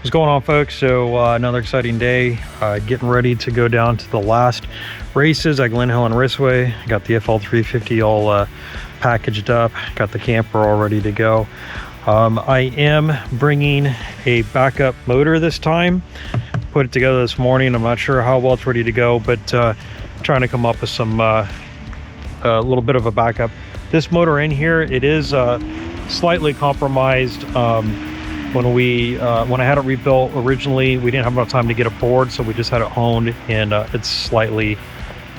What's going on, folks? So another exciting day, getting ready to go down to the last races at Glen Helen Raceway. Got the FL350 all packaged up, got the camper all ready to go. I am bringing a backup motor this time. Put it together this morning. I'm not sure how well it's ready to go, but trying to come up with some a little bit of a backup. This motor in here, it is slightly compromised. When I had it rebuilt originally, we didn't have enough time to get it bored, so we just had it honed, and it's slightly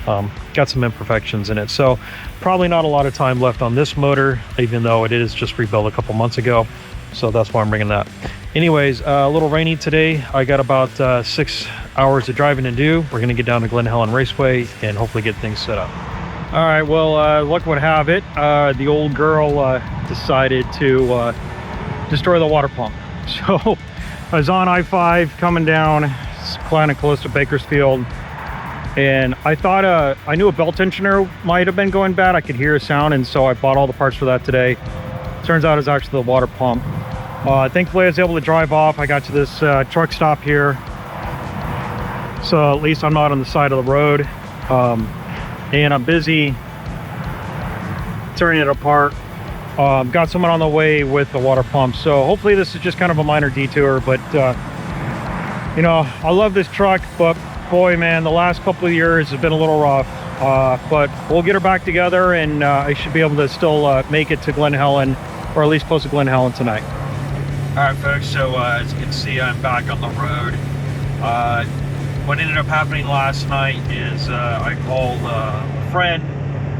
got some imperfections in it. So probably not a lot of time left on this motor, even though it is just rebuilt a couple months ago. So that's why I'm bringing that. Anyways, a little rainy today. I got about 6 hours of driving to do. We're gonna get down to Glen Helen Raceway and hopefully get things set up. All right, well, luck would have it. The old girl decided to destroy the water pump. So I was on I-5 coming down, kind of close to Bakersfield, and I thought I knew a belt tensioner might have been going bad. I could hear a sound, and so I bought all the parts for that today. Turns out it's actually the water pump. Thankfully I was able to drive off. I got to this truck stop here, so at least I'm not on the side of the road, and I'm busy turning it apart. Got someone on the way with the water pump, so hopefully this is just kind of a minor detour. But you know, I love this truck, but boy, man, the last couple of years have been a little rough. But we'll get her back together, and I should be able to still make it to Glen Helen, or at least close to Glen Helen tonight. All right, folks, so as you can see, I'm back on the road. What ended up happening last night is I called a friend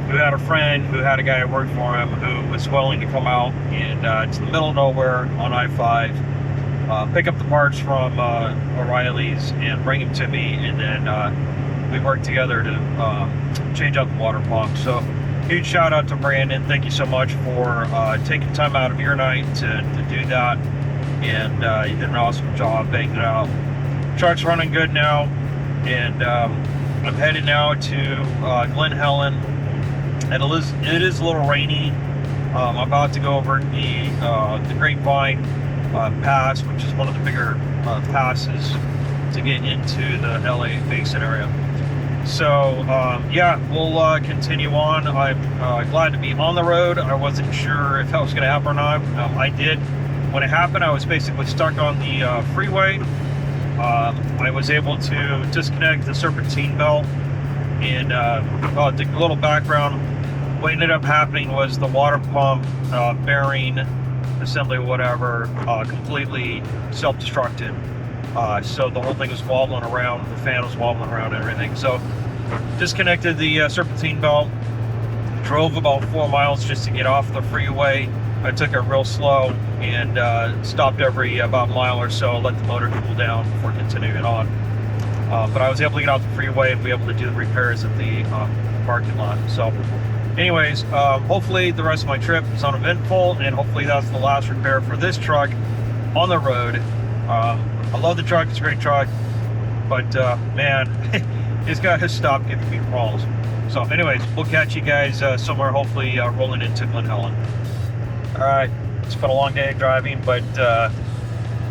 who had a friend who had a guy who worked for him who was willing to come out and to the middle of nowhere on I-5, pick up the parts from O'Reilly's and bring them to me, and then we worked together to change out the water pump. So huge shout out to Brandon. Thank you so much for taking time out of your night to do that, and you did an awesome job banging it out. Truck's running good now, and I'm headed now to Glen Helen. And it is a little rainy. I'm about to go over the Grapevine Pass, which is one of the bigger passes to get into the LA Basin area. So yeah, we'll continue on. I'm glad to be on the road. I wasn't sure if that was going to happen or not. I did. When it happened, I was basically stuck on the freeway. I was able to disconnect the serpentine belt, and a little background. What ended up happening was the water pump bearing assembly, whatever, completely self-destructed. So the whole thing was wobbling around, the fan was wobbling around and everything. So disconnected the serpentine belt, drove about 4 miles just to get off the freeway. I took it real slow and stopped every about mile or so, let the motor cool down before continuing on. But I was able to get out the freeway and be able to do the repairs at the parking lot. So anyways, hopefully the rest of my trip is uneventful, and hopefully that's the last repair for this truck on the road. I love the truck, it's a great truck, but man, it's got to stop giving me problems. So anyways, we'll catch you guys somewhere, hopefully rolling into Glen Helen. All right, it's been a long day of driving, but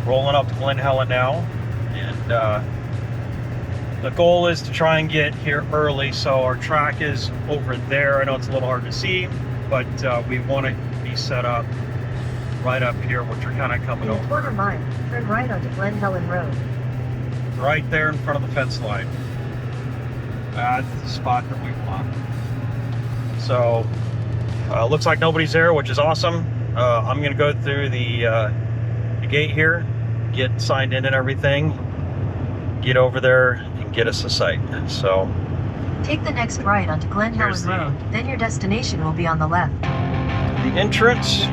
rolling up to Glen Helen now, and the goal is to try and get here early, so our track is over there. I know it's a little hard to see, but we want to be set up right up here, which are kind of coming over. Quarter mile, turn right onto Glen Helen Road. Right there in front of the fence line. That's the spot that we want. So, looks like nobody's there, which is awesome. I'm going to go through the gate here, get signed in and everything, get over there, get us a site. So take the next right onto Glen Helen Road, then your destination will be on the left. The entrance to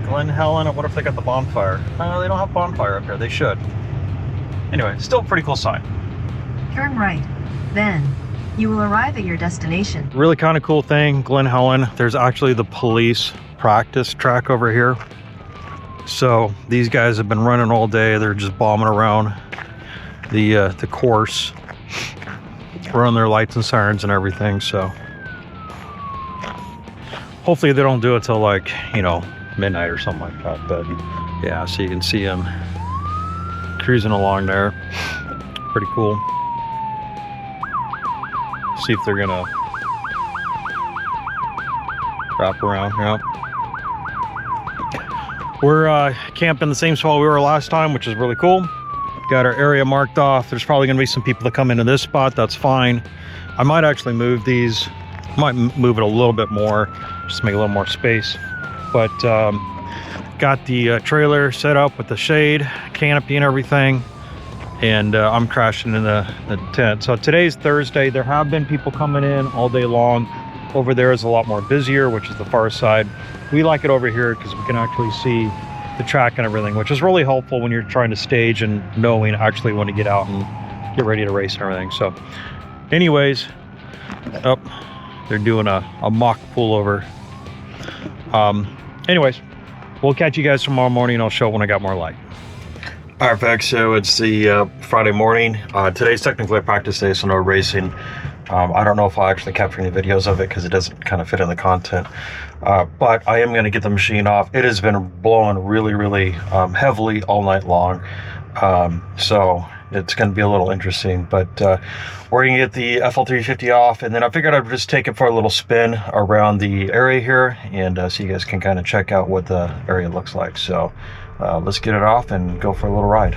Glen Helen. What if they got the bonfire? They don't have bonfire up here. They should. Anyway, still a pretty cool sign. Turn right, then you will arrive at your destination. Really kind of cool thing, Glen Helen, there's actually the police practice track over here. So these guys have been running all day. They're just bombing around the course, running their lights and sirens and everything. So hopefully they don't do it till, like, you know, midnight or something like that. But Yeah, so you can see them cruising along there. Pretty cool. See if they're gonna wrap around. Yeah. We're camping the same spot we were last time, which is really cool. Got our area marked off. There's probably gonna be some people that come into this spot. That's fine. I might actually move these. Might move it a little bit more, just to make a little more space. But got the trailer set up with the shade, canopy and everything. And I'm crashing in the tent. So today's Thursday. There have been people coming in all day long. Over there is a lot more busier, which is the far side. We like it over here because we can actually see the track and everything, which is really helpful when you're trying to stage and knowing actually when to get out and get ready to race and everything. So anyways, they're doing a mock pullover. Anyways, we'll catch you guys tomorrow morning. I'll show when I got more light. All right, folks, so it's the Friday morning. Today's technically a practice day, so no racing. I don't know if I'll actually capture any videos of it because it doesn't kind of fit in the content. But I am going to get the machine off. It has been blowing really, really heavily all night long. So it's going to be a little interesting. But we're going to get the FL350 off. And then I figured I'd just take it for a little spin around the area here. And so you guys can kind of check out what the area looks like. So let's get it off and go for a little ride.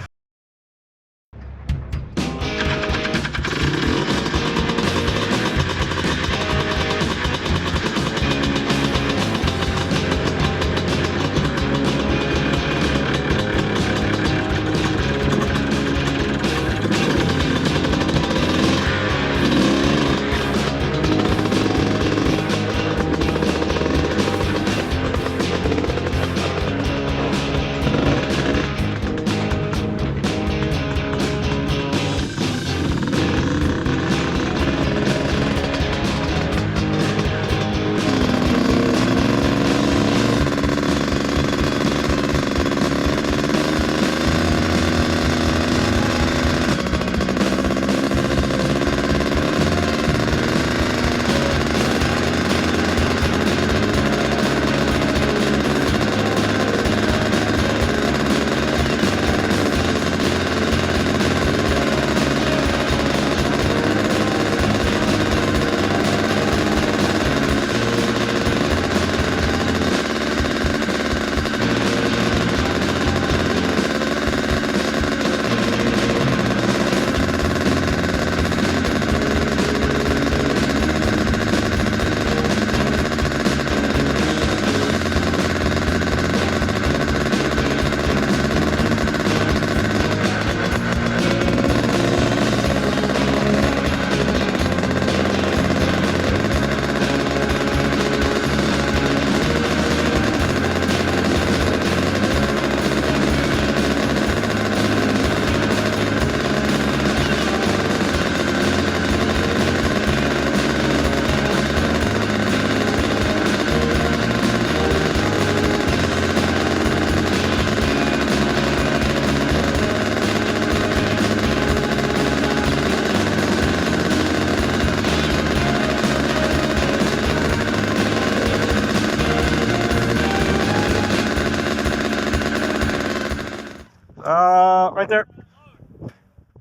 Right there.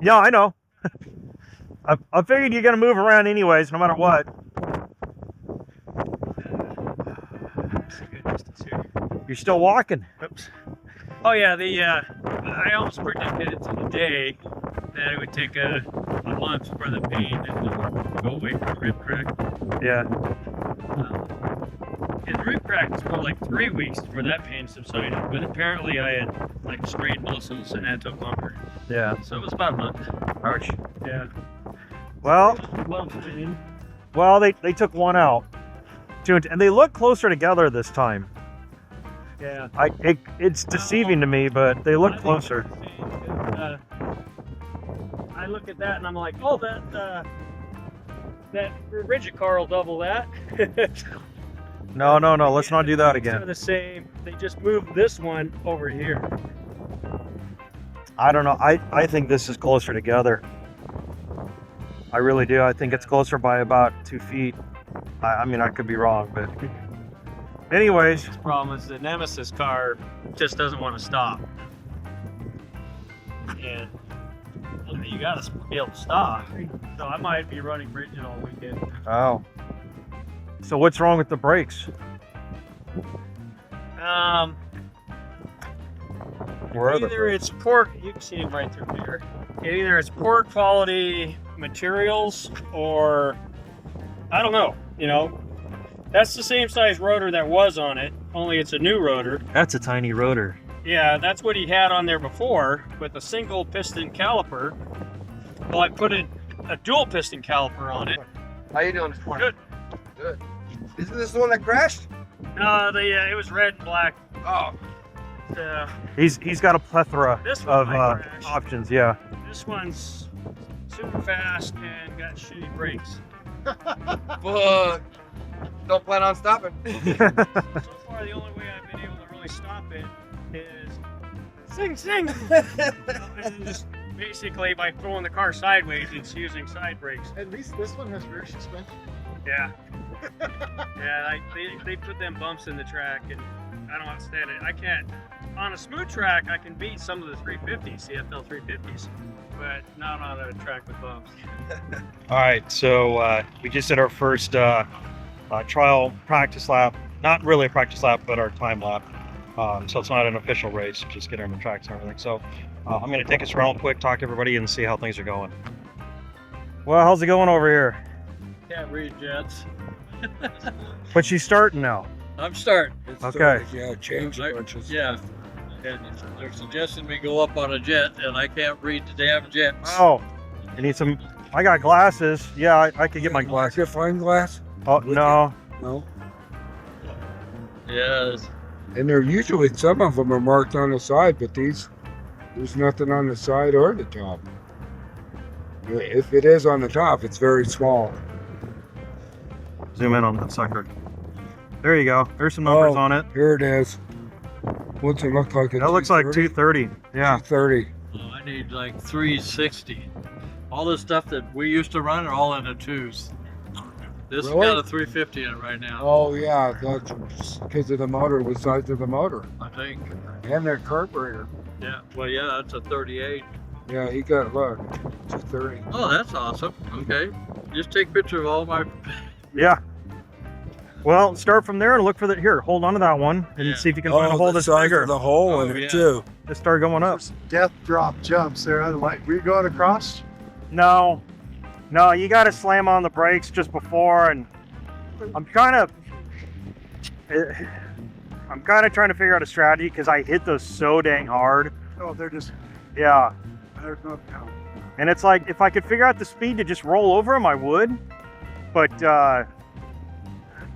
Yeah, I know. I figured you're gonna move around anyways, no matter what. That's a good distance here. You're still walking. Oops. Oh yeah, I almost predicted it to the day that it would take a month for the pain to go away from rib crack. Yeah. And the rib crack was for like 3 weeks before that pain subsided, but apparently I had like strained muscles and that took longer. Yeah. So it was about a month. Ouch. Yeah. Well, they took one out. And they look closer together this time. Yeah. It's deceiving to me, but they look closer. I look at that and I'm like, oh, that rigid car will double that. No, let's not do that again. They're the same. They just moved this one over here. I don't know. I think this is closer together. I really do. I think it's closer by about 2 feet. I mean, I could be wrong, but Anyways, The problem is the Nemesis car just doesn't want to stop. And you gotta be able to stop. So I might be running Bridget all weekend. oh. So what's wrong with the brakes? Where are the Either it's poor, you can see them right through here. Either it's poor quality materials or I don't know, you know. That's the same size rotor that was on it, only it's a new rotor. That's a tiny rotor. Yeah, that's what he had on there before with a single piston caliper. Well, I put a dual piston caliper on it. How you doing this morning? Good. Good. Isn't this the one that crashed? No, it was red and black. Oh. He's got a plethora This one of might crash. options. Yeah. This one's super fast and got shitty brakes. Fuck. Don't plan on stopping. So far, the only way I've been able to really stop it is sing. And just basically by throwing the car sideways, it's using side brakes. At least this one has rear suspension. Yeah. Yeah, they put them bumps in the track, and I don't understand it. I can't. On a smooth track, I can beat some of the 350s, CFL 350s, but not on a track with bumps. All right. So we just did our first trial practice lap. Not really a practice lap, but our time lap. So it's not an official race, just getting on the tracks and everything. So I'm going to take us around quick, talk to everybody, and see how things are going. Well, how's it going over here? Can't read jets. But she's starting now. I'm starting. Okay. Yeah, change Like- bunches. Yeah. And they're suggesting we go up on a jet, and I can't read the damn jets. Oh, you need some. I got glasses. Yeah, I could get my glasses. Magnifying glass? Oh no. No. Yes. And they're usually, some of them are marked on the side, but there's nothing on the side or the top. If it is on the top, it's very small. Zoom in on that sucker. There you go. There's some numbers Oh. on it. Here it is. What's it look like? That looks like 230. Yeah. 30. Oh, I need like 360. All the stuff that we used to run are all in the twos. This Really? has got a 350 in it right now, Oh yeah, that's because of the motor, the size of the motor. I think. And their carburetor. Yeah. Well, yeah, that's a 38. Yeah, he got, look, 230. Oh, that's awesome. Okay. Just take a picture of all my. Yeah. Well, start from there and look for the. Here, hold on to that one and Yeah. see if you can find a hole the that's size bigger. of the hole Oh, in it yeah. too. Just start going up. Death drop jumps there. Otherwise, were you going across? No, you got to slam on the brakes just before, and I'm kind of trying to figure out a strategy because I hit those so dang hard. Oh, they're just, Yeah, there's no count. and it's like if I could figure out the speed to just roll over them, I would. But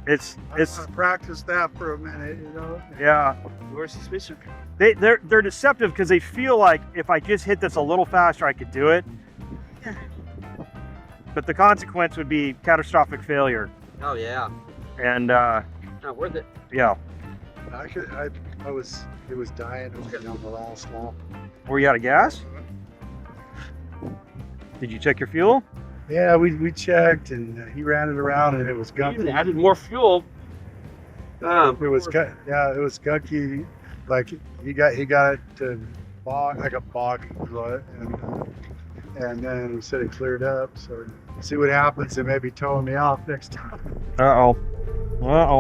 it's I practiced that for a minute, you know. yeah. Where's the suspicion? They're deceptive because they feel like if I just hit this a little faster, I could do it. But the consequence would be catastrophic failure. Oh yeah. And Not worth it. yeah, It was dying on the last lap. were you out of gas? Did you check your fuel? Yeah, we checked and he ran it around and it was Even gunky. added more fuel. It was it was gunky. Like he got it to bog, like a bog, and then we said it cleared up. So see what happens. It may be towing me off next time. Uh oh.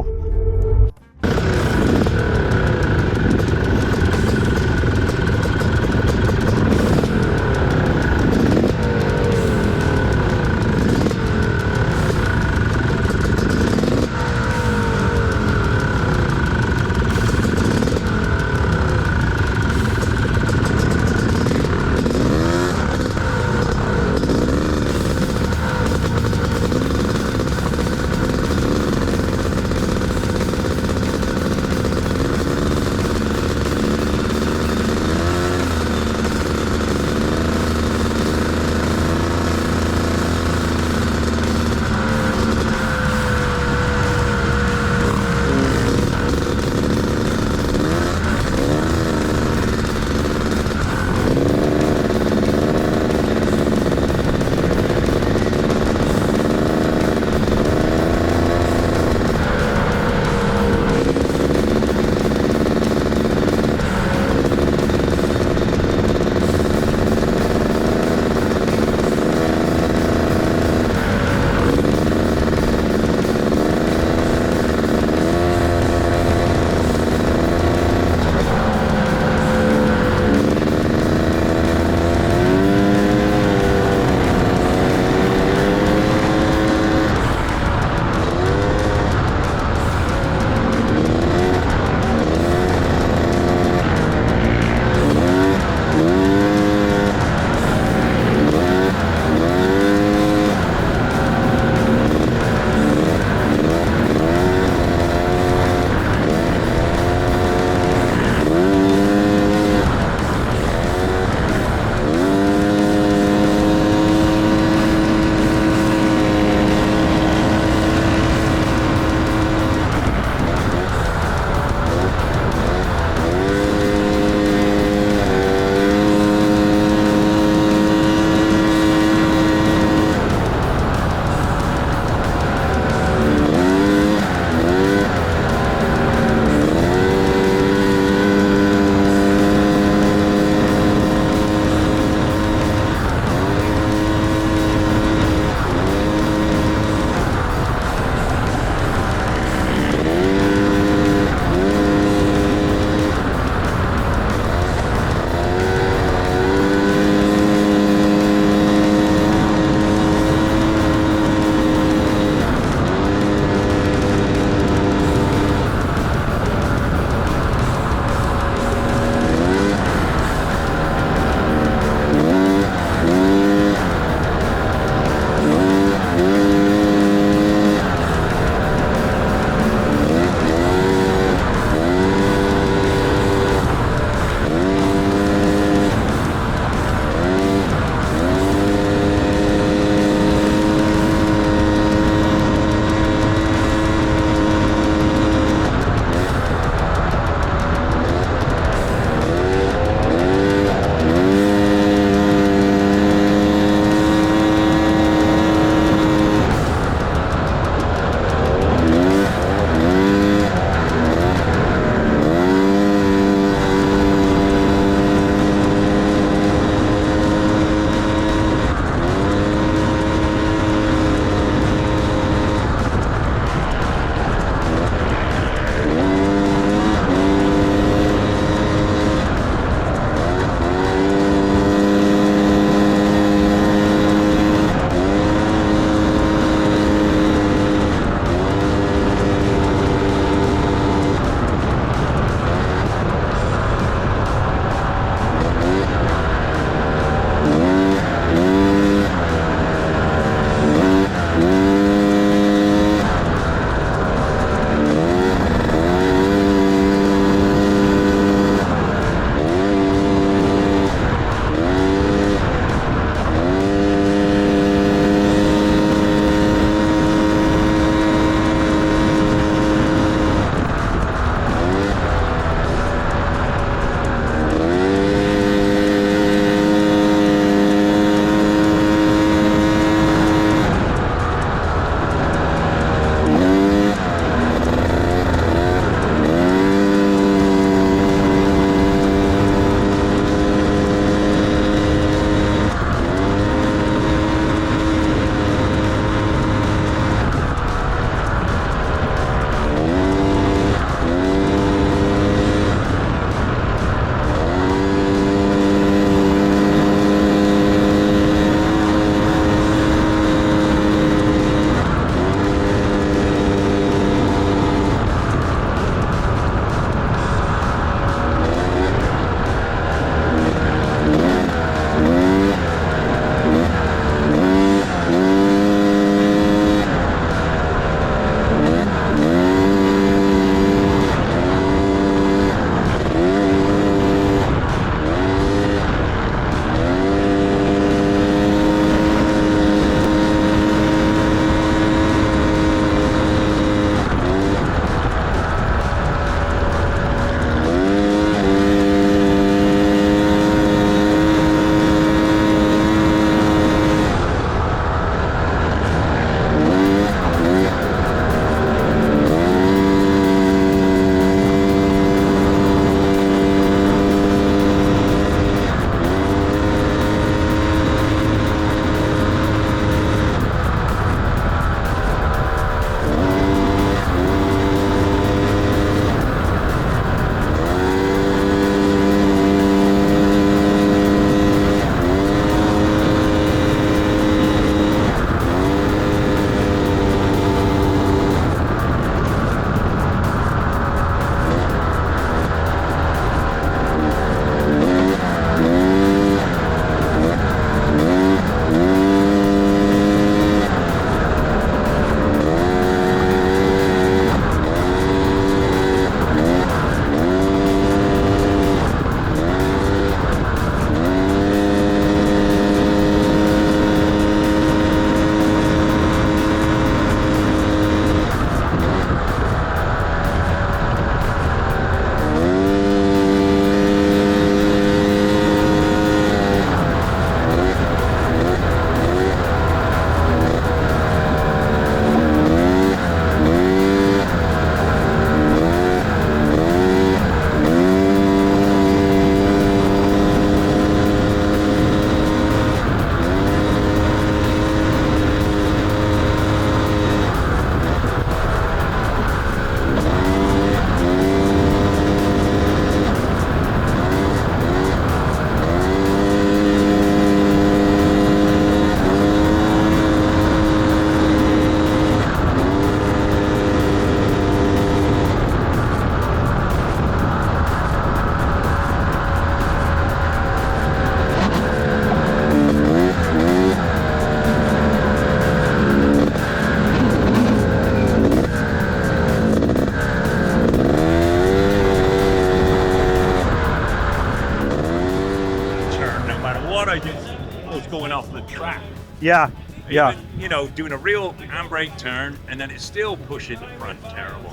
Yeah, yeah. Even, you know, doing a real handbrake turn, and then it's still pushing the front terrible.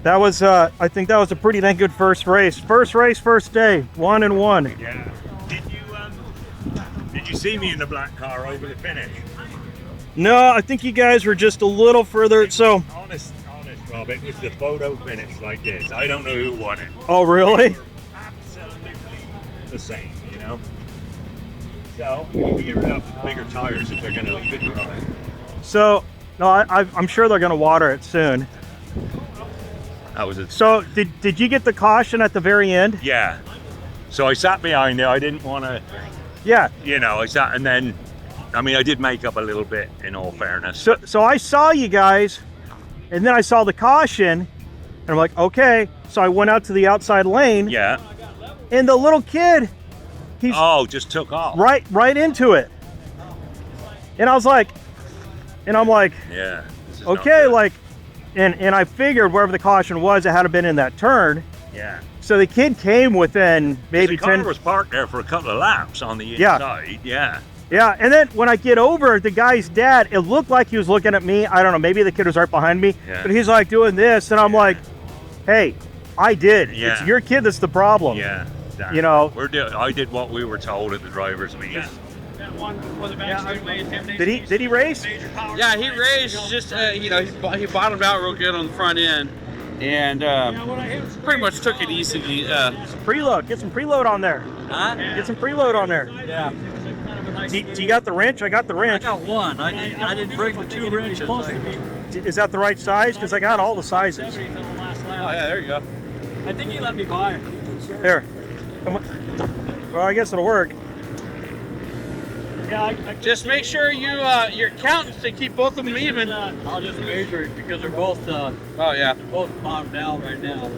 That was, I think that was a pretty dang good first race. First race, first day, 1-1. Yeah. Did you see me in the black car over the finish? No, I think you guys were just a little further. So, Honest, Rob, it was the photo finish like this. I don't know who won it. oh really? They were absolutely the same, you know. So we get rid of bigger tires if they're going to fit right. So, no, I'm sure they're gonna water it soon. That was it. So, did you get the caution at the very end? Yeah. So I sat behind there. I didn't want to, Yeah. you know, I sat, and then, I mean, I did make up a little bit, in all fairness. So I saw you guys, and then I saw the caution, and I'm like, okay. So I went out to the outside lane, Yeah. and the little kid, he's Just took off. right into it. And I was like, and I'm like, Yeah. This is not okay, good. like, and I figured wherever the caution was, it had to been in that turn. Yeah. So the kid came within maybe The car 10. was parked there for a couple of laps on the Yeah. inside. Yeah. Yeah, and then when I get over, the guy's dad, it looked like he was looking at me. I don't know, maybe the kid was right behind me, Yeah. but he's like doing this, and I'm like, hey, I did. Yeah. It's your kid that's the problem. Yeah. You know, I did what we were told at the driver's meeting. did he race? Yeah, he raced. Just you know, he bottomed out real good on the front end, and pretty much took it easy. Preload. Get some preload on there. Huh? Get some preload on there. Yeah. Do you got the wrench? I got the I wrench. got one. I didn't bring the 2 wrenches. Is that the right size? Because I got all the sizes. Oh yeah, there you go. I think he let me buy it. Here. Well, I guess it'll work. Yeah, Just make sure you're counting to keep both of them even. I'll just measure it because they're both Oh yeah. both bottomed out right now.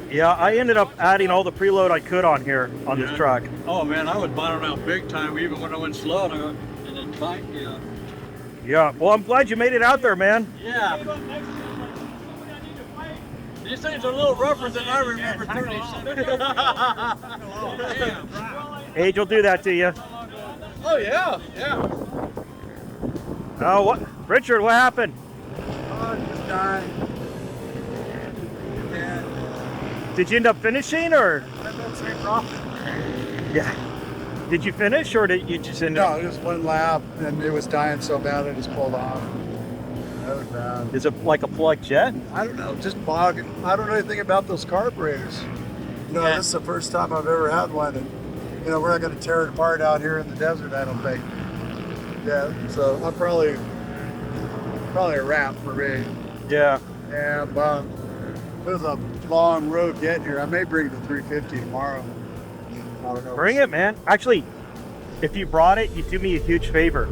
Yeah, I ended up adding all the preload I could on here on this truck. Oh man, I was bottomed out big time even when I went slow and then tight. Yeah. Yeah. Well, I'm glad you made it out there, man. Yeah. These things are a little rougher than I remember 37. Age will do that to you. Oh yeah, yeah. Oh, what? Richard, what happened? Did you end up finishing, or? Yeah. Did you finish, or did you just end up? No, just one lap, and it was dying so bad I just pulled off. That was bad. Is it like a plug jet? I don't know, just bogging. I don't know anything about those carburetors. You know, this is the first time I've ever had one, and you know, we're not going to tear it apart out here in the desert, I don't think. Yeah, so I'm probably a wrap for me. Yeah. And it was a long road getting here. I may bring the 350 tomorrow. I don't know. Bring it, man. Actually, if you brought it, you do me a huge favor.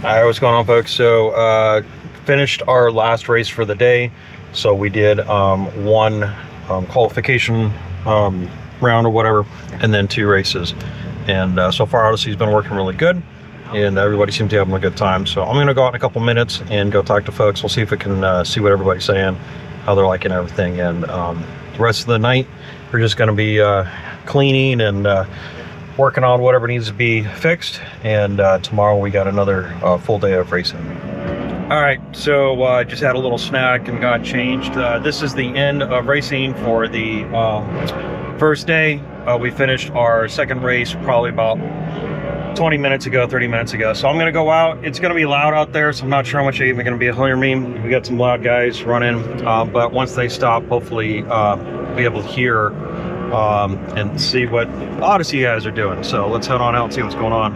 Alright, what's going on, folks? So finished our last race for the day. So we did one qualification round or whatever, and then 2 races. And so far Odyssey's been working really good, and everybody seems to be having a good time. So I'm gonna go out in a couple minutes and go talk to folks. We'll see if we can see what everybody's saying, how they're liking everything. And the rest of the night we're just gonna be cleaning and working on whatever needs to be fixed, and tomorrow we got another full day of racing. All right, so just had a little snack and got changed. This is the end of racing for the first day. We finished our second race probably about 20 minutes ago, 30 minutes ago. So I'm gonna go out. It's gonna be loud out there, so I'm not sure how much you're even gonna be able to hear me. We got some loud guys running, but once they stop, hopefully be able to hear and see what Odyssey guys are doing. So let's head on out and see what's going on.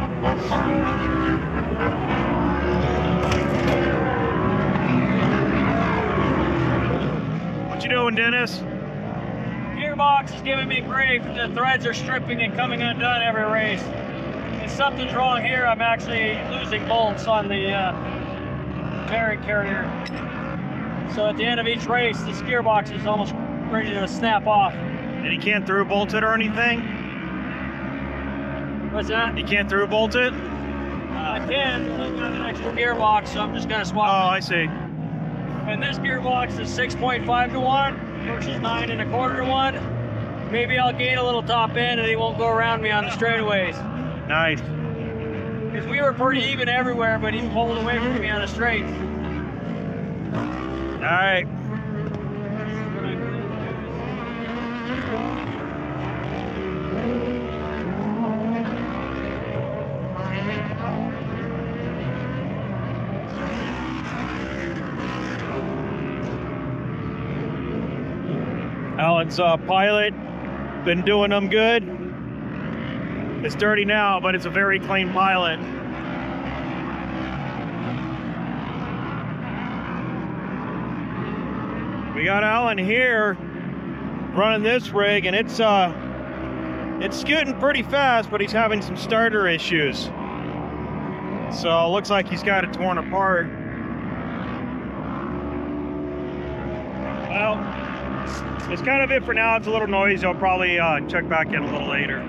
What you doing, Dennis? Gearbox is giving me grief. The threads are stripping and coming undone every race. If something's wrong here, I'm actually losing bolts on the bearing carrier. So at the end of each race, this gearbox is almost ready to snap off. And you can't through bolt it or anything? What's that? You can't through bolt it? I can, but I've got an extra gearbox, so I'm just gonna swap. Oh, I see. And this gearbox is 6.5 to 1 versus 9 1/4 to 1. Maybe I'll gain a little top end and he won't go around me on the straightaways. Nice. Because we were pretty even everywhere, but he pulled away from me on the straight. All right. Alan's Pilot, been doing them good. It's dirty now, but it's a very clean Pilot. We got Alan here running this rig, and it's scooting pretty fast, but he's having some starter issues. So it looks like he's got it torn apart. Well, it's kind of it for now. It's a little noisy. I'll probably check back in a little later.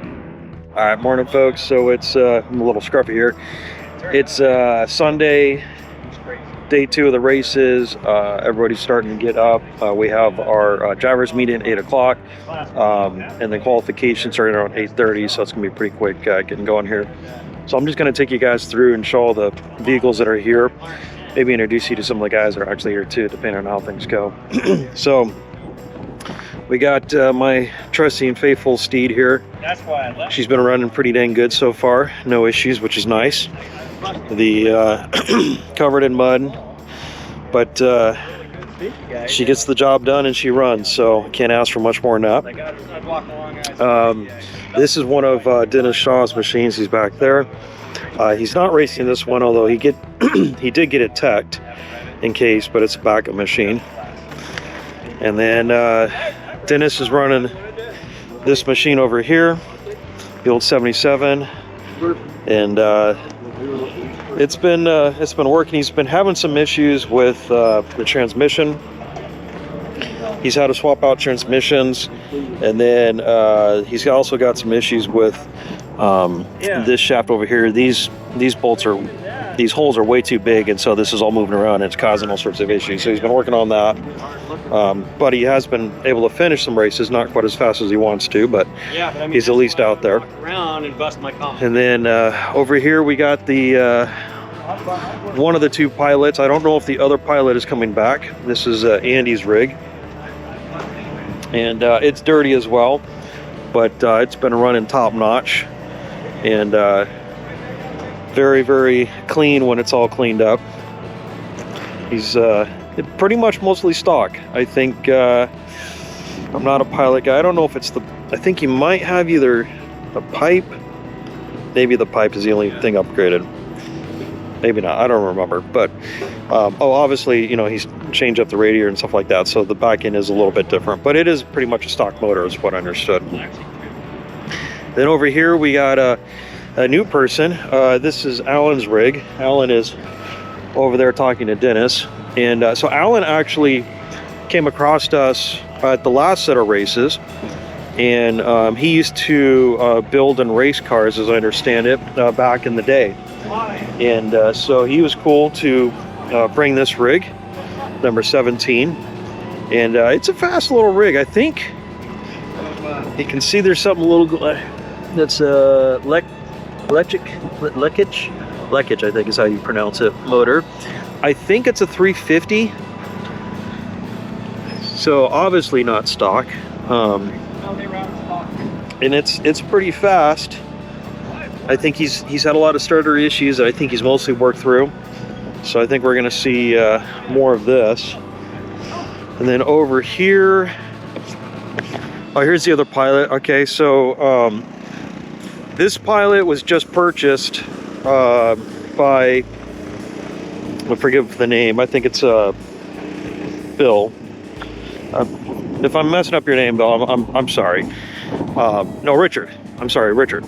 All right, morning, folks. So it's I'm a little scruffy here. It's Sunday, day 2 of the races. Everybody's starting to get up. We have our drivers meeting at 8 o'clock, and the qualification starting around 8:30. So it's gonna be pretty quick getting going here. So I'm just gonna take you guys through and show all the vehicles that are here. Maybe introduce you to some of the guys that are actually here too, depending on how things go. So we got my trusty and faithful steed here. That's why I left. She's been running pretty dang good so far. No issues, which is nice. The covered in mud, but she gets the job done and she runs, so can't ask for much more than that. This is one of Dennis Shaw's machines. He's back there. He's not racing this one, although he did get it teched in case, but it's a backup machine. And then Dennis is running this machine over here, the old 77, and it's been working. He's been having some issues with the transmission. He's had to swap out transmissions, and then he's also got some issues with this shaft over here. These holes are way too big, and so this is all moving around and it's causing all sorts of issues. So he's been working on that, but he has been able to finish some races, not quite as fast as he wants to, but he's at least out there. And then over here we got the one of the 2 pilots. I don't know if the other pilot is coming back. This is Andy's rig, and it's dirty as well, but it's been running top notch, and very, very clean when it's all cleaned up. He's pretty much mostly stock. I think I'm not a pilot guy. I don't know if it's I think you might have either a pipe. Maybe the pipe is the only thing upgraded. Maybe not. I don't remember. But obviously, you know, he's changed up the radiator and stuff like that, so the back end is a little bit different. But it is pretty much a stock motor, is what I understood. Then over here we got a new person. This is Alan's rig. Alan is over there talking to Dennis. And so Alan actually came across us at the last set of races. And he used to build and race cars, as I understand it, back in the day. And so he was cool to bring this rig, number 17. And it's a fast little rig. I think you can see there's something a little that's Leckage, I think is how you pronounce it, motor. I think it's a 350. So obviously not stock. And it's pretty fast. I think he's had a lot of starter issues that I think he's mostly worked through. So I think we're gonna see more of this. And then over here, oh, here's the other Pilot. Okay, so this Pilot was just purchased by, I forget the name. I think it's Bill. If I'm messing up your name, Bill, I'm sorry. No, Richard. I'm sorry, Richard.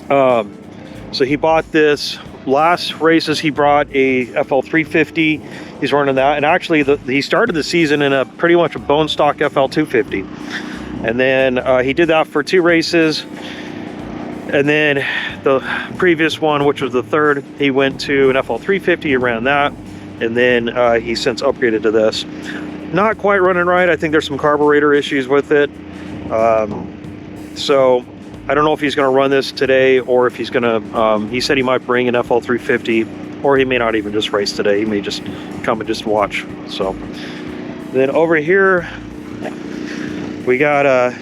So he bought this. Last races he brought a FL350. He's running that, and actually he started the season in a pretty much a bone stock FL250, and then he did that for 2 races. And then the previous one, which was the third, he went to an FL350. He ran that, and then he since upgraded to this. Not quite running right. I think there's some carburetor issues with it. So I don't know if he's going to run this today, or if he's going to, he said he might bring an FL350, or he may not even just race today. He may just come and just watch. So then over here, we got a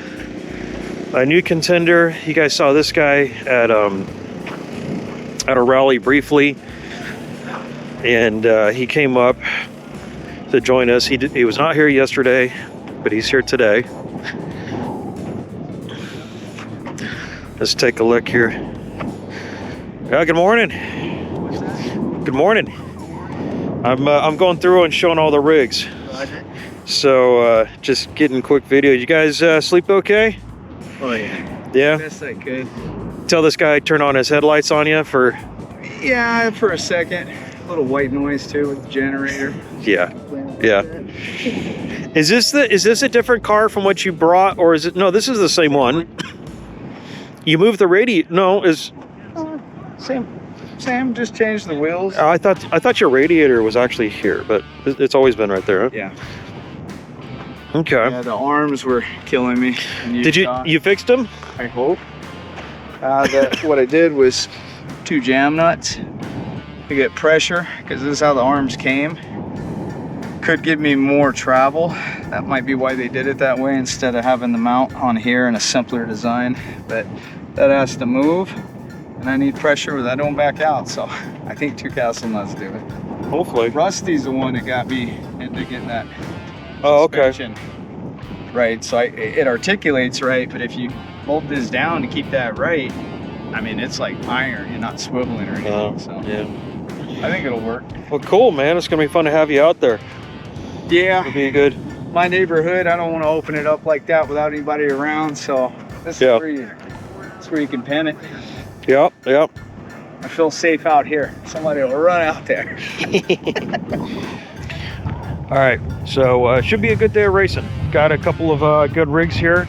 new contender. You guys saw this guy at a rally briefly, and he came up to join us. He was not here yesterday, but he's here today. Let's take a look here. Good morning. Good morning. I'm going through and showing all the rigs. So just getting a quick video. You guys sleep okay? Oh yeah. Yeah. Best I could. Tell this guy turn on his headlights on you for. Yeah, for a second. A little white noise too with the generator. Yeah. Yeah. Is this a different car from what you brought, or is it? No, this is the same one. You moved the radiator. No, is. Same. Just changed the wheels. I thought your radiator was actually here, but it's always been right there. Huh? Yeah. Okay. Yeah, the arms were killing me. Did you fixed them? I hope. What I did was 2 jam nuts to get pressure, because this is how the arms came. Could give me more travel. That might be why they did it that way instead of having the mount on here in a simpler design. But that has to move, and I need pressure where I don't back out. So I think 2 castle nuts do it. Hopefully. Rusty's the one that got me into getting that. Oh, okay. Right, so it articulates right, but if you hold this down to keep that right, I mean, it's like iron. You're not swiveling or anything. So yeah, I think it'll work. Well, cool, man. It's gonna be fun to have you out there. Yeah. It'll be good. My neighborhood, I don't want to open it up like that without anybody around. So this is where you can pen it. Yep. Yep. I feel safe out here. Somebody will run out there. All right, so should be a good day of racing. Got a couple of good rigs here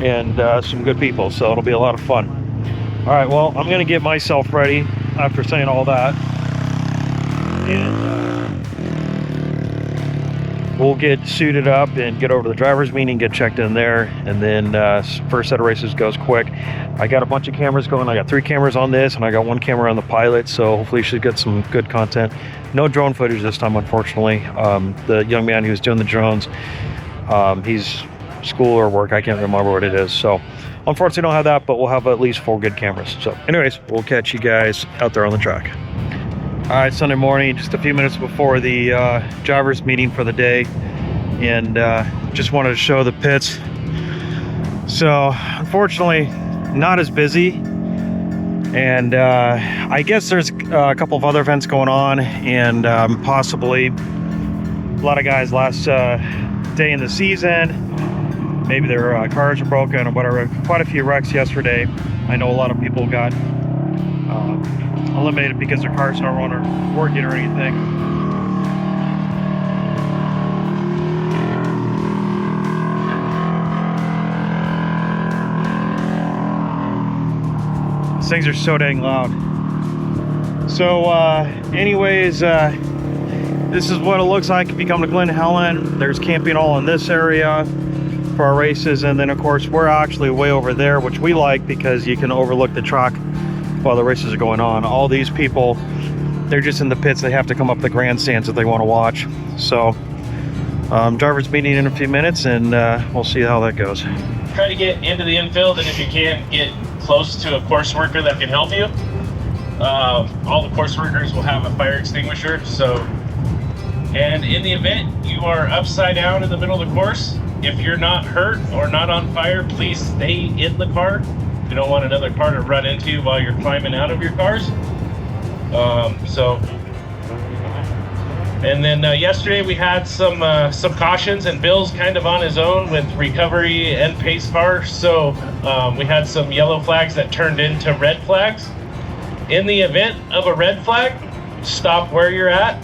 and some good people, so it'll be a lot of fun. All right, well, I'm gonna get myself ready after saying all that, and we'll get suited up and get over to the driver's meeting, get checked in there, and then first set of races goes quick. I got a bunch of cameras going. I got 3 cameras on this, and I got 1 camera on the Pilot, so hopefully you should get some good content. No drone footage this time, unfortunately. The young man who was doing the drones, he's school or work, I can't remember what it is, so unfortunately don't have that, but we'll have at least 4 good cameras. So anyways, we'll catch you guys out there on the track. All right, Sunday morning, just a few minutes before the drivers meeting for the day, and just wanted to show the pits. So unfortunately not as busy, and I guess there's a couple of other events going on, and possibly a lot of guys last day in the season, maybe their cars are broken or whatever. Quite a few wrecks yesterday. I know a lot of people got eliminated because their cars aren't working or anything. These things are so dang loud. So anyways, this is what it looks like if you come to Glen Helen. There's camping all in this area for our races, and then of course we're actually way over there, which we like because you can overlook the track while the races are going on. All these people, they're just in the pits. They have to come up the grandstands if they want to watch. So driver's meeting in a few minutes, and we'll see how that goes. Try to get into the infield, and if you can, get close to a course worker that can help you. All the course workers will have a fire extinguisher. And in the event you are upside down in the middle of the course, if you're not hurt or not on fire, please stay in the car. You don't want another car to run into you while you're climbing out of your cars. And then yesterday we had some cautions, and Bill's kind of on his own with recovery and pace car. So we had some yellow flags that turned into red flags. In the event of a red flag, stop where you're at,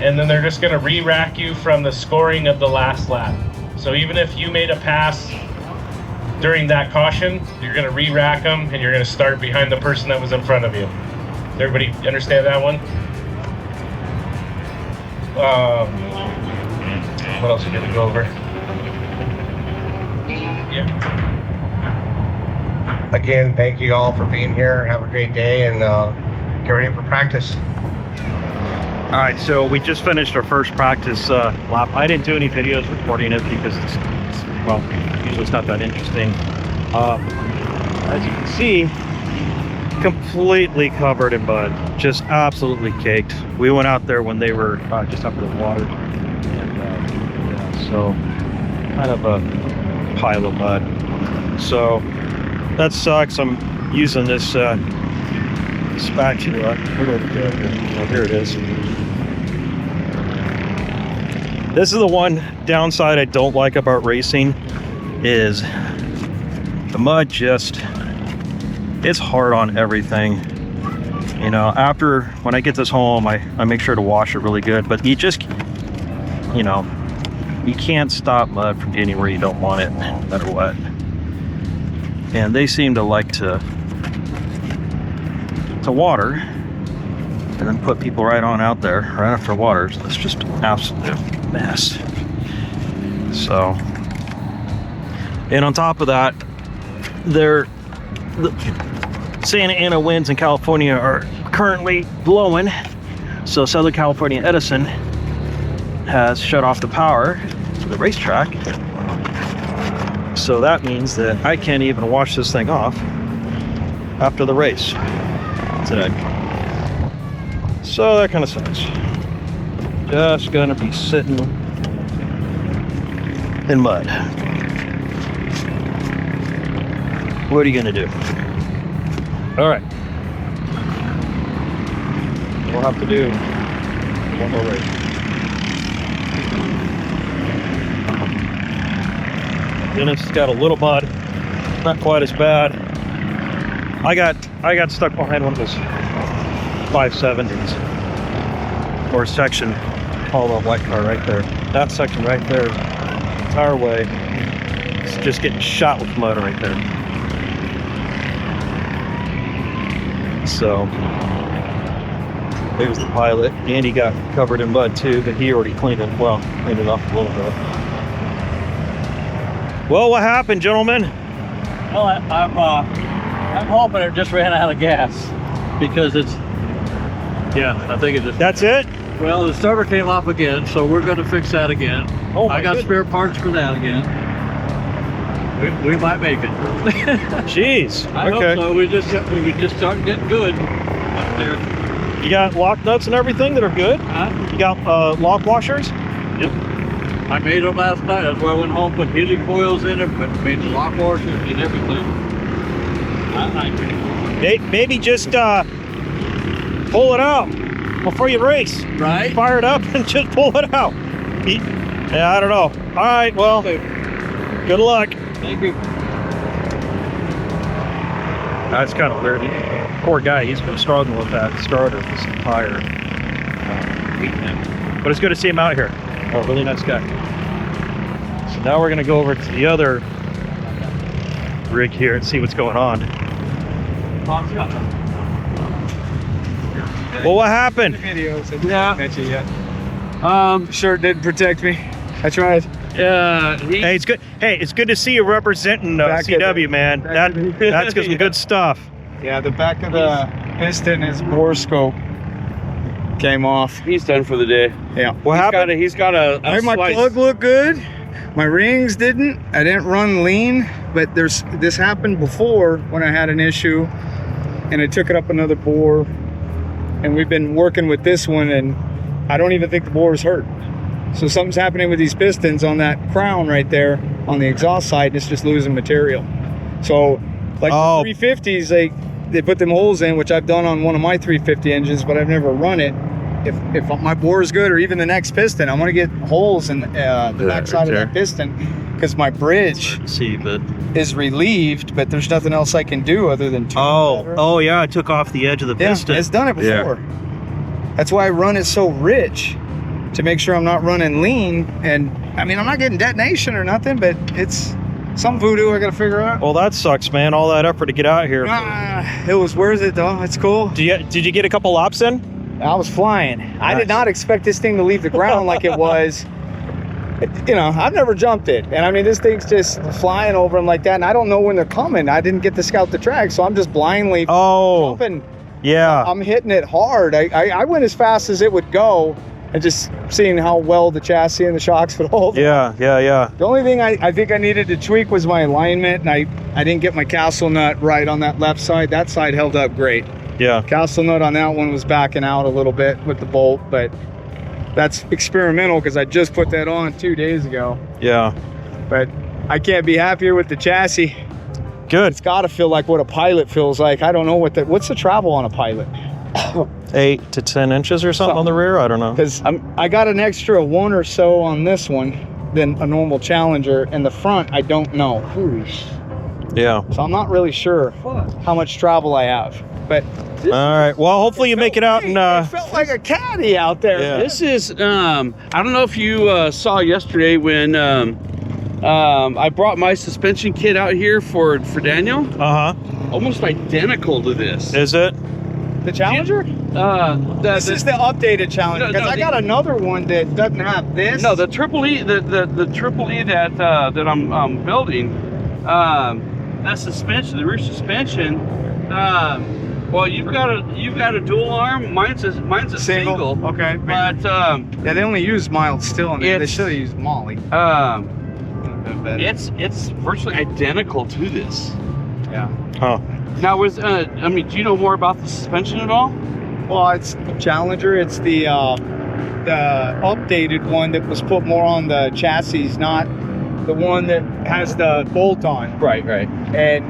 and then they're just going to re-rack you from the scoring of the last lap. So even if you made a pass during that caution, you're going to re-rack them, and you're going to start behind the person that was in front of you. Does everybody understand that one? What else are we going to go over? Yeah. Again, thank you all for being here. Have a great day, and get ready for practice. All right, so we just finished our first practice lap. I didn't do any videos recording it because well, usually it's not that interesting. As you can see, completely covered in mud, just absolutely caked. We went out there when they were just up to the water, and yeah, so kind of a pile of mud. So that sucks. I'm using this spatula. Where did it go? Oh, here it is. This is the one downside I don't like about racing, is the mud just, it's hard on everything. You know, after, when I get this home, I make sure to wash it really good, but you just, you know, you can't stop mud from getting where you don't want it, no matter what. And they seem to like to water and then put people right on out there right after water. So it's just an absolute mess. So, and on top of that, the Santa Ana winds in California are currently blowing. So Southern California Edison has shut off the power to the racetrack. So that means that I can't even wash this thing off after the race today. So that kind of sucks. Just gonna be sitting in mud. What are you gonna do? All right. We'll have to do one more race. Dennis has got a little mud, not quite as bad. I got stuck behind one of those 570s, or section, all the white car right there. That section right there, entire way, it's just getting shot with mud right there. So there's the Pilot. Andy got covered in mud too, but he already cleaned it off a little bit. Well, what happened, gentlemen? Well, I'm hoping it just ran out of gas, because it's, yeah, I think it just. That's it? Well, the starter came off again, so we're going to fix that again. Oh, I got spare parts for that again. We might make it. Jeez. I hope so. We just start getting good up there. You got lock nuts and everything that are good? Huh? You got lock washers? Yep. I made them last night. That's why I went home, put healing coils in it, made the lock washers and everything. Maybe just pull it out before you race. Right. Fire it up and just pull it out. Yeah, I don't know. All right, well, good luck. Thank you. All That's kind of weird. Poor guy, he's been struggling with that starter this entire weekend. But it's good to see him out here. Oh, really nice guy. So now we're gonna go over to the other rig here and see what's going on. Well, what happened? Yeah. Shirt didn't protect me. I tried. Hey, it's good. Hey, it's good to see you representing CW, man. That's some good stuff. Yeah, the back of the piston, his bore scope came off. He's done for the day. Yeah. What happened? He's got a My plug looked good. My rings didn't. I didn't run lean, but this happened before when I had an issue, and I took it up another bore, and we've been working with this one, and I don't even think the bore is hurt. So something's happening with these pistons on that crown right there on the exhaust side, and it's just losing material. So like the 350s, they put them holes in, which I've done on one of my 350 engines, but I've never run it. If my bore is good, or even the next piston, I'm gonna get holes in the back side of that piston, because my bridge is relieved, but there's nothing else I can do other than oh yeah, I took off the edge of the piston. It's done it before. That's why I run it so rich, to make sure I'm not running lean. And I mean, I'm not getting detonation or nothing, but it's some voodoo I gotta figure out. Well, that sucks, man. All that effort to get out here. It was worth it though. It's cool. Did you get a couple laps in? I was flying. Nice. I did not expect this thing to leave the ground like it was. You know, I've never jumped it, and I mean, this thing's just flying over them like that, and I don't know when they're coming. I didn't get to scout the track, so I'm just blindly jumping. Yeah, I'm hitting it hard. I went as fast as it would go, and just seeing how well the chassis and the shocks would hold. Yeah. The only thing I think I needed to tweak was my alignment, and I didn't get my castle nut right on that left side. That side held up great. Yeah. Castle nut on that one was backing out a little bit with the bolt, but that's experimental because I just put that on 2 days ago. Yeah. But I can't be happier with the chassis. Good. It's got to feel like what a Pilot feels like. I don't know what's the travel on a Pilot? 8 to 10 inches or something on the rear. I don't know. Because I got an extra 1 or so on this one than a normal Challenger, and the front I don't know. Yeah. So I'm not really sure how much travel I have. But all right. Well, hopefully you make it out. And it felt like a caddy out there. Yeah. This is I don't know if you saw yesterday when I brought my suspension kit out here for Daniel. Almost identical to this. Is it? The Challenger? This is the updated Challenger, because I got another one that doesn't have this. No, the Triple E, the Triple E that I'm building, that suspension, the rear suspension. Well, you've got a dual arm. Mine's a single. Okay. But yeah, they only use mild steel, and they should have used Molly. It's virtually identical to this. Yeah. Huh. Now, I mean, do you know more about the suspension at all? Well, it's Challenger. It's the updated one that was put more on the chassis, not the one that has the bolt on. Right. And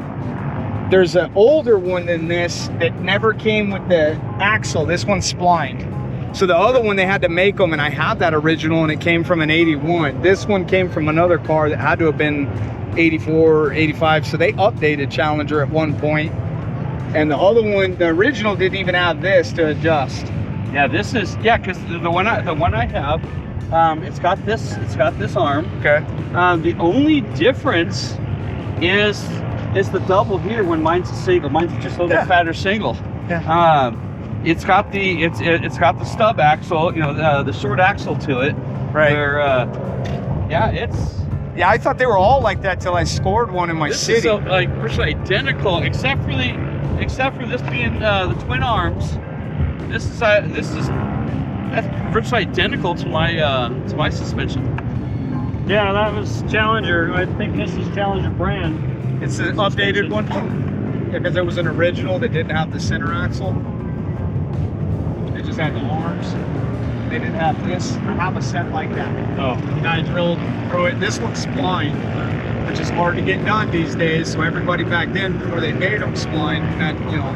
there's an older one than this that never came with the axle. This one's splined. So the other one, they had to make them, and I have that original, and it came from an 81. This one came from another car that had to have been 84 or 85. So they updated Challenger at one point. And the other one, the original, didn't even have this to adjust. Yeah, this is, because the one I have, it's got this arm. Okay. The only difference is the double here when mine's a single. Mine's just a little bit fatter single. Yeah. It's got the stub axle, the short axle to it. Right. Where, Yeah, I thought they were all like that till I scored one in my city. This is like virtually identical, except for this being the twin arms. This is that's virtually identical to my suspension. Yeah, that was Challenger. I think this is Challenger brand. It's an updated one. Yeah, because there was an original that didn't have the center axle. They just had the arms. They didn't have this. I have a set like that. Oh. And I drilled through it. This one's spline, which is hard to get done these days. So everybody back then, before they made them spline,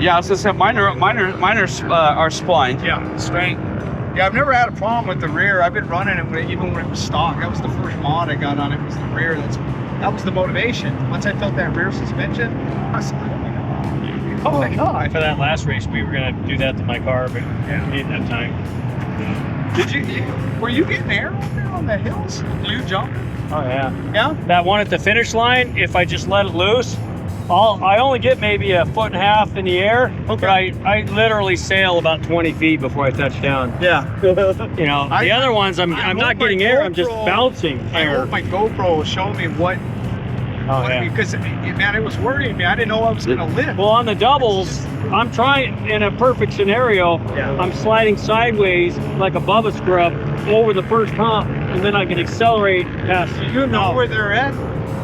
Yeah, I was gonna say mine are splined. Yeah, straight. Yeah, I've never had a problem with the rear. I've been running it even when it was stock. That was the first mod I got on it, was the rear. That was the motivation. Once I felt that rear suspension, I was like, oh my God. Oh my God. For that last race, we were gonna do that to my car, but we didn't have time. Were you getting air out there on the hills? You jumping? Oh yeah. Yeah? That one at the finish line, if I just let it loose, I only get maybe 1.5 feet in the air. Okay. But I literally sail about 20 feet before I touch down. Yeah. You know, the other ones, I'm not getting air, I'm just bouncing air. I hope my GoPro will show me what. Oh, yeah. Because, man, it was worrying me. I didn't know I was going to live. Well, on the doubles, I'm trying, in a perfect scenario, I'm sliding sideways like a Bubba scrub over the first hump, and then I can accelerate past. You know where they're at?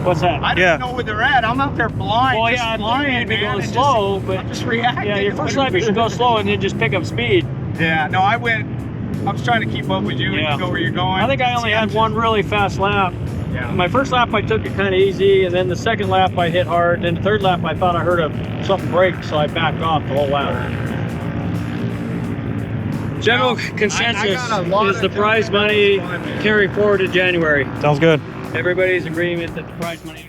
What's that? I don't know where they're at. I'm out there blind. Well, just yeah, flying, man, going slow, but I'm just reacting. Yeah, your first lap you should go slow and then just pick up speed. Yeah, no, I was trying to keep up with you and go where you're going. I think I only had one really fast lap. Yeah. My first lap I took it kind of easy, and then the second lap I hit hard, and the third lap I thought I heard something break, so I backed off the whole lap. General consensus is the prize money carry forward to January. Sounds good. Everybody's agreement that the prize money.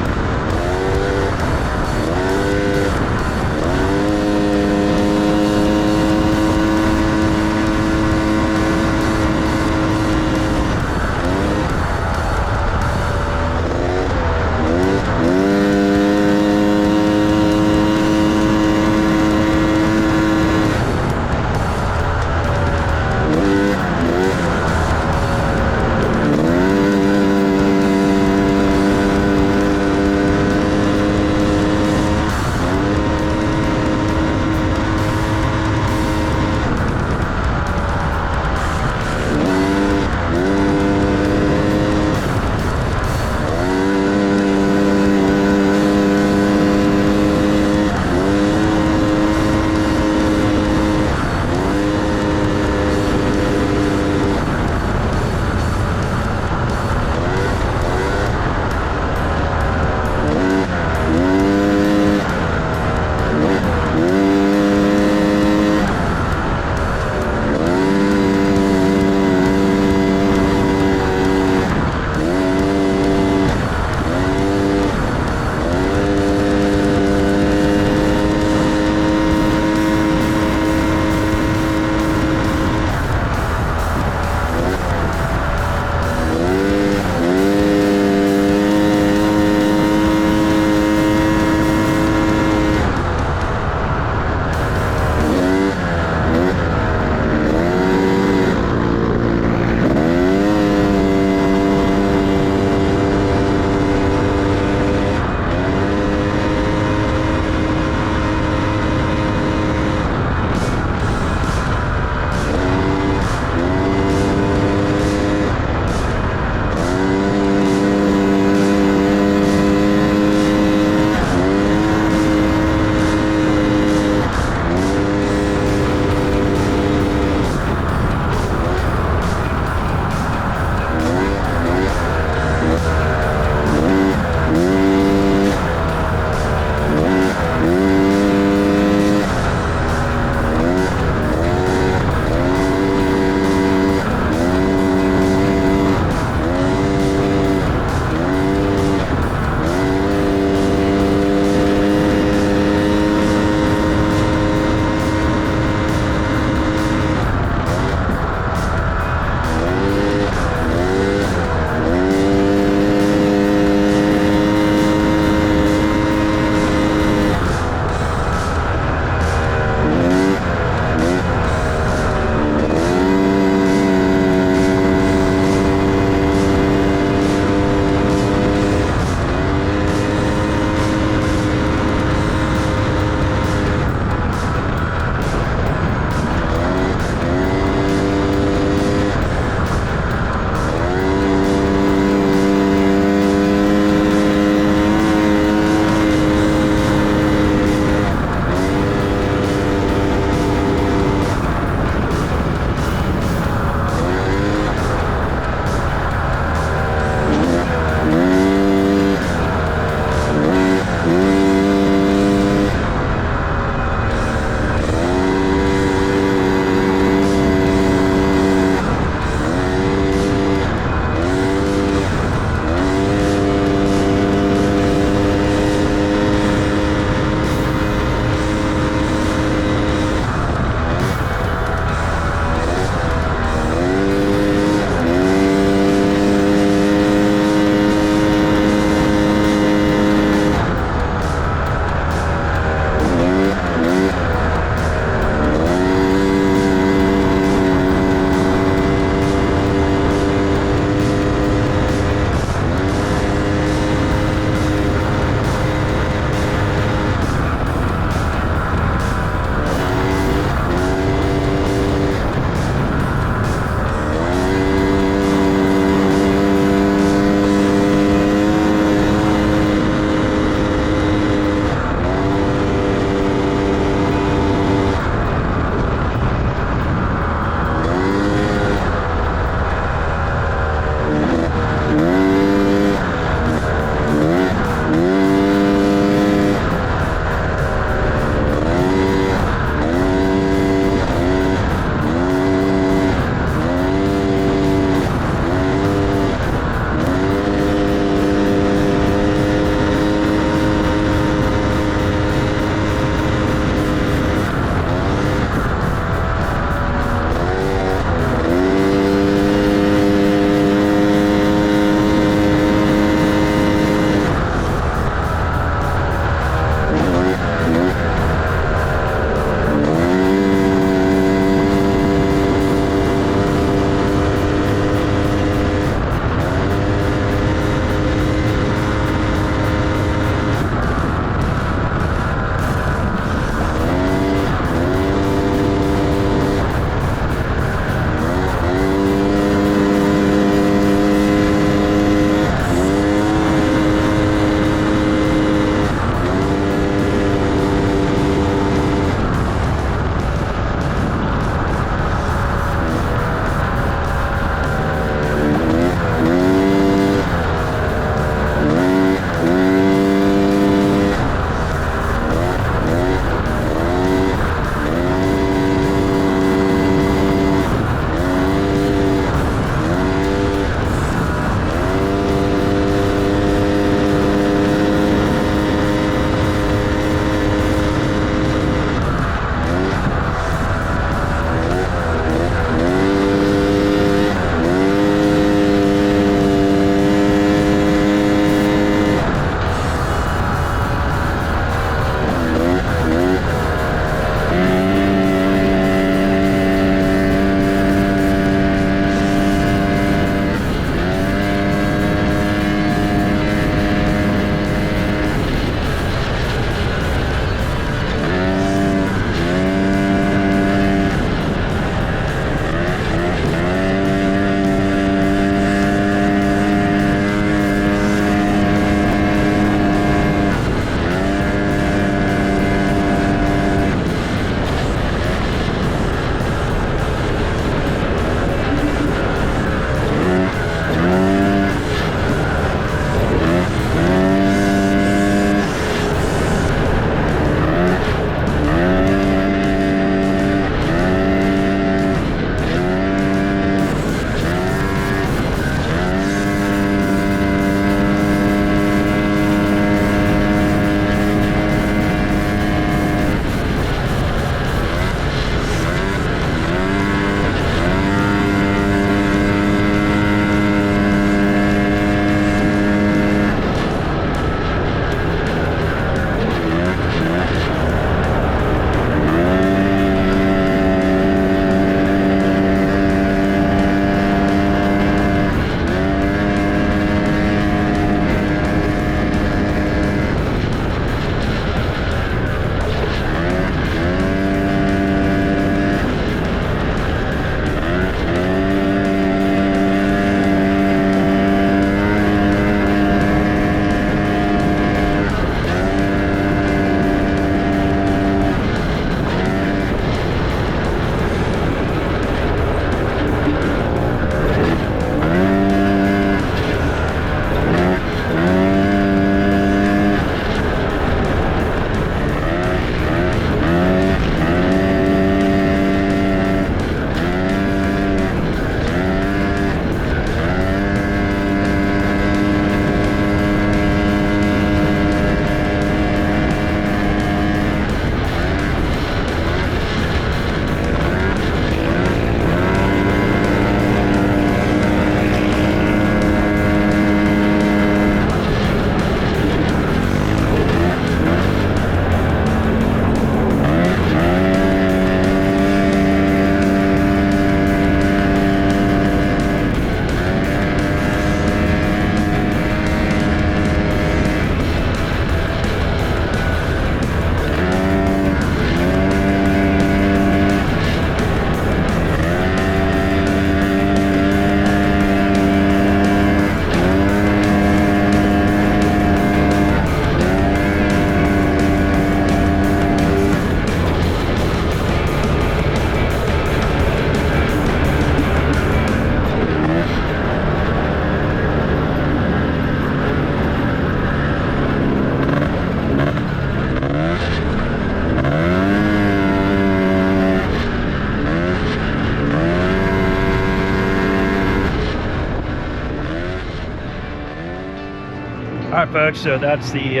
right, folks, so that's the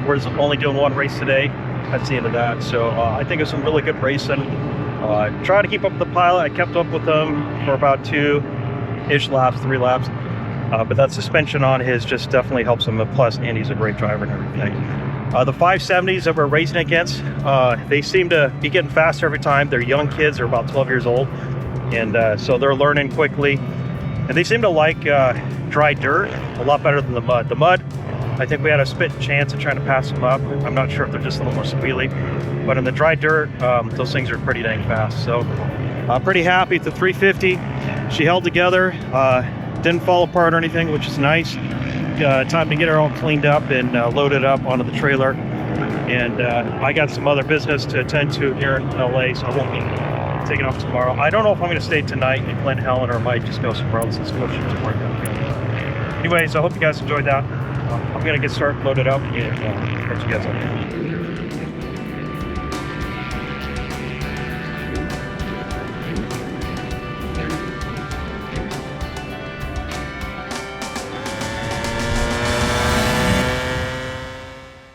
we're only doing one race today. That's the end of that. So I think it's some really good racing. Trying to keep up with the Pilot. I kept up with them for about 2-ish laps, 3 laps. But that suspension on his just definitely helps him. Plus, Andy's a great driver and everything. The 570s that we're racing against, they seem to be getting faster every time. They're young kids. They're about 12 years old. And so they're learning quickly. And they seem to like dry dirt a lot better than the mud. The mud, I think we had a spit chance of trying to pass them up. I'm not sure if they're just a little more squealy. But in the dry dirt, those things are pretty dang fast. So I'm pretty happy with the 350. She held together. Didn't fall apart or anything, which is nice. Time to get her all cleaned up and loaded up onto the trailer. And I got some other business to attend to here in LA, so I won't be taking off tomorrow. I don't know if I'm going to stay tonight in Glen Helen or I might just go somewhere else and go shoot some more. Anyways, I hope you guys enjoyed that. I'm going to get started loaded up and catch you guys up.